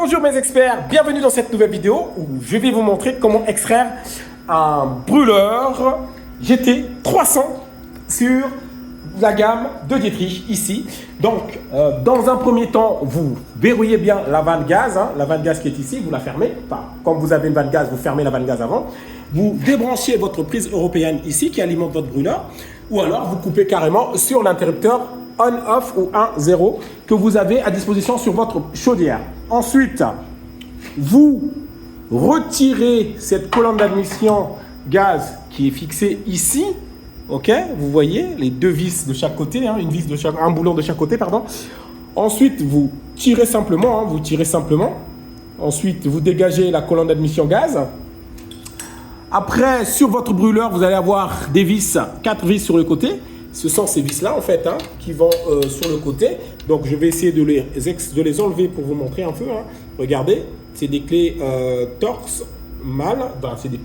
Bonjour mes experts, bienvenue dans cette nouvelle vidéo où je vais vous montrer comment extraire un brûleur GT300 sur la gamme de Dietrich ici. Donc dans un premier temps, vous verrouillez bien la vanne gaz, la vanne gaz qui est ici, vous la fermez. Enfin, quand vous avez une vanne gaz, vous fermez la vanne gaz avant. Vous débranchez votre prise européenne ici qui alimente votre brûleur, ou alors vous coupez carrément sur l'interrupteur on-off ou 1-0 que vous avez à disposition sur votre chaudière. Ensuite, vous retirez cette colonne d'admission gaz qui est fixée ici. Ok, vous voyez les deux vis de chaque côté, une vis de chaque, un boulon de chaque côté, pardon. Ensuite, vous tirez simplement, Ensuite, vous dégagez la colonne d'admission gaz. Après, sur votre brûleur, vous allez avoir des vis, 4 vis sur le côté. Ce sont ces vis-là, en fait, qui vont sur le côté. Donc, je vais essayer de les enlever pour vous montrer un peu. Regardez, c'est des clés torse mâle. Enfin, c'est des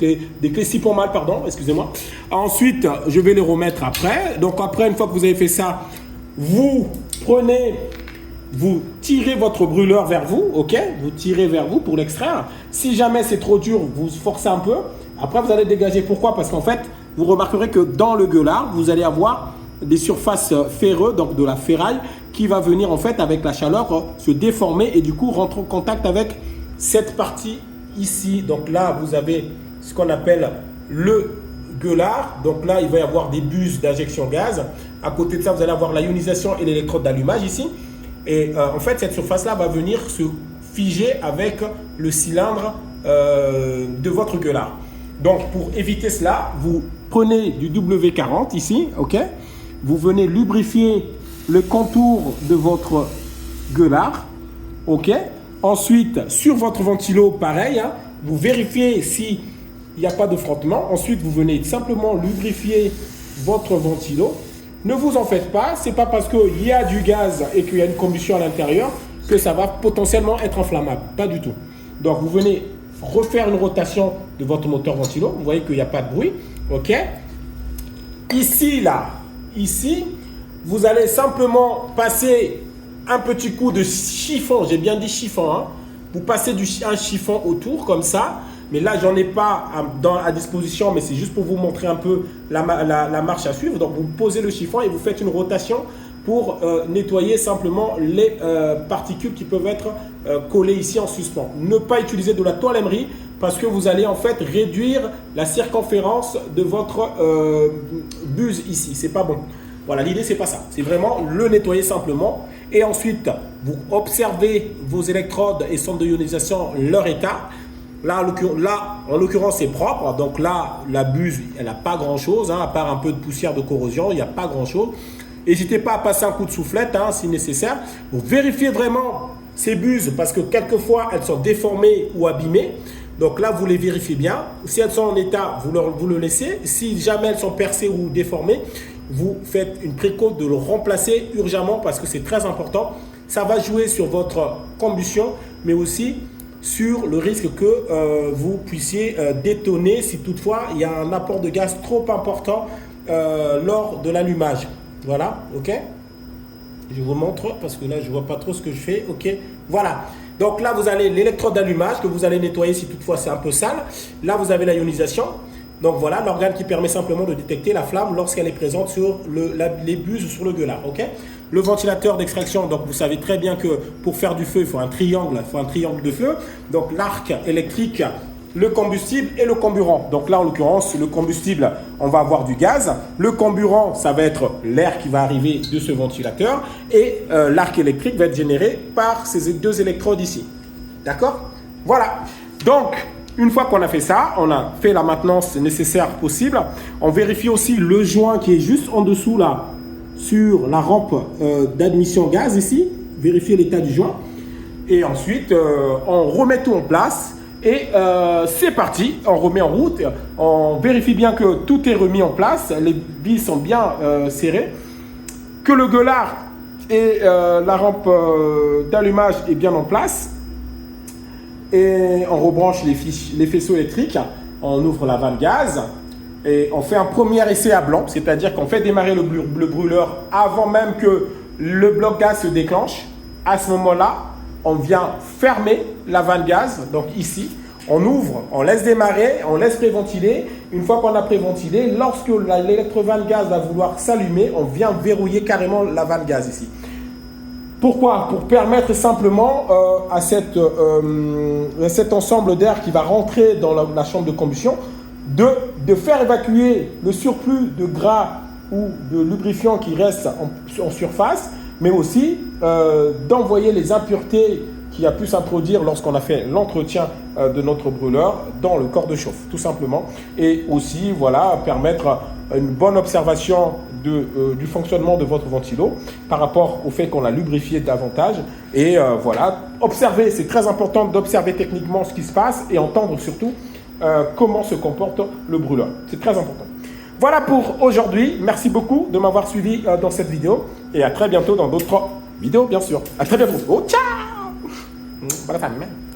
clés 6 ponts mâle, pardon, excusez-moi. Ensuite, je vais les remettre après. Donc, après, une fois que vous avez fait ça, vous tirez votre brûleur vers vous, ok? Vous tirez vers vous pour l'extraire. Si jamais c'est trop dur, vous forcez un peu. Après, vous allez dégager. Pourquoi? Parce qu'en fait, vous remarquerez que dans le gueulard, vous allez avoir des surfaces ferreuses, donc de la ferraille, qui va venir en fait avec la chaleur se déformer et du coup rentrer en contact avec cette partie ici. Donc là, vous avez ce qu'on appelle le gueulard. Donc là, il va y avoir des buses d'injection gaz. À côté de ça, vous allez avoir la ionisation et l'électrode d'allumage ici. Et en fait, cette surface-là va venir se figer avec le cylindre de votre gueulard. Donc, pour éviter cela, vous prenez du W40 ici, ok? Vous venez lubrifier le contour de votre gueulard, ok? Ensuite, sur votre ventilo, pareil, vous vérifiez s'il n'y a pas de frottement. Ensuite, vous venez simplement lubrifier votre ventilo. Ne vous en faites pas, c'est pas parce qu'il y a du gaz et qu'il y a une combustion à l'intérieur que ça va potentiellement être inflammable, pas du tout. Donc, vous venez refaire une rotation de votre moteur ventilo. Vous voyez qu'il n'y a pas de bruit, ok? Ici, vous allez simplement passer un petit coup de chiffon. J'ai bien dit chiffon, Vous passez un chiffon autour comme ça. Mais là, j'en ai pas à disposition, mais c'est juste pour vous montrer un peu la marche à suivre. Donc, vous posez le chiffon et vous faites une rotation pour nettoyer simplement les particules qui peuvent être collées ici en suspens. Ne pas utiliser de la toile émerie parce que vous allez en fait réduire la circonférence de votre buse ici. C'est pas bon. Voilà, l'idée c'est pas ça. C'est vraiment le nettoyer simplement. Et ensuite, vous observez vos électrodes et sondes de ionisation, leur état. Là, en l'occurrence, c'est propre. Donc là, la buse, elle n'a pas grand-chose, à part un peu de poussière de corrosion. Il n'y a pas grand-chose. N'hésitez pas à passer un coup de soufflette si nécessaire. Vous vérifiez vraiment ces buses parce que quelquefois, elles sont déformées ou abîmées. Donc là, vous les vérifiez bien. Si elles sont en état, vous le laissez. Si jamais elles sont percées ou déformées, vous faites une préco de le remplacer urgemment parce que c'est très important. Ça va jouer sur votre combustion, mais aussi sur le risque que vous puissiez détonner si toutefois il y a un apport de gaz trop important lors de l'allumage. Voilà, ok? Je vous montre parce que là, je ne vois pas trop ce que je fais. Ok, voilà. Donc là, vous avez l'électrode d'allumage que vous allez nettoyer si toutefois c'est un peu sale. Là, vous avez la ionisation. Donc voilà, l'organe qui permet simplement de détecter la flamme lorsqu'elle est présente sur les buses sur le gueulard. Ok. Le ventilateur d'extraction, donc vous savez très bien que pour faire du feu, il faut un triangle de feu. Donc l'arc électrique, le combustible et le comburant. Donc là, en l'occurrence, le combustible, on va avoir du gaz. Le comburant, ça va être l'air qui va arriver de ce ventilateur. Et l'arc électrique va être généré par ces deux électrodes ici. D'accord? Voilà. Donc, une fois qu'on a fait ça, on a fait la maintenance nécessaire possible. On vérifie aussi le joint qui est juste en dessous là, sur la rampe d'admission gaz ici. Vérifier l'état du joint. Et ensuite, on remet tout en place. Et c'est parti, on remet en route, on vérifie bien que tout est remis en place, les vis sont bien serrées, que le gueulard et la rampe d'allumage est bien en place. Et on rebranche les faisceaux électriques, on ouvre la vanne gaz et on fait un premier essai à blanc, c'est-à-dire qu'on fait démarrer le brûleur avant même que le bloc gaz se déclenche. À ce moment-là, on vient fermer la vanne gaz, donc ici. On ouvre, on laisse démarrer, on laisse préventiler. Une fois qu'on a préventilé, lorsque l'électrovanne gaz va vouloir s'allumer, on vient verrouiller carrément la vanne gaz ici. Pourquoi? Pour permettre simplement à cet ensemble d'air qui va rentrer dans la chambre de combustion de faire évacuer le surplus de gras ou de lubrifiant qui reste en surface, mais aussi d'envoyer les impuretés qui a pu s'introduire lorsqu'on a fait l'entretien de notre brûleur dans le corps de chauffe, tout simplement. Et aussi, voilà, permettre une bonne observation du fonctionnement de votre ventilo par rapport au fait qu'on a lubrifié davantage. Et voilà, observer, c'est très important d'observer techniquement ce qui se passe et entendre surtout comment se comporte le brûleur. C'est très important. Voilà pour aujourd'hui. Merci beaucoup de m'avoir suivi dans cette vidéo et à très bientôt dans d'autres vidéos, bien sûr. À très bientôt. Oh, ciao! Buona famiglia.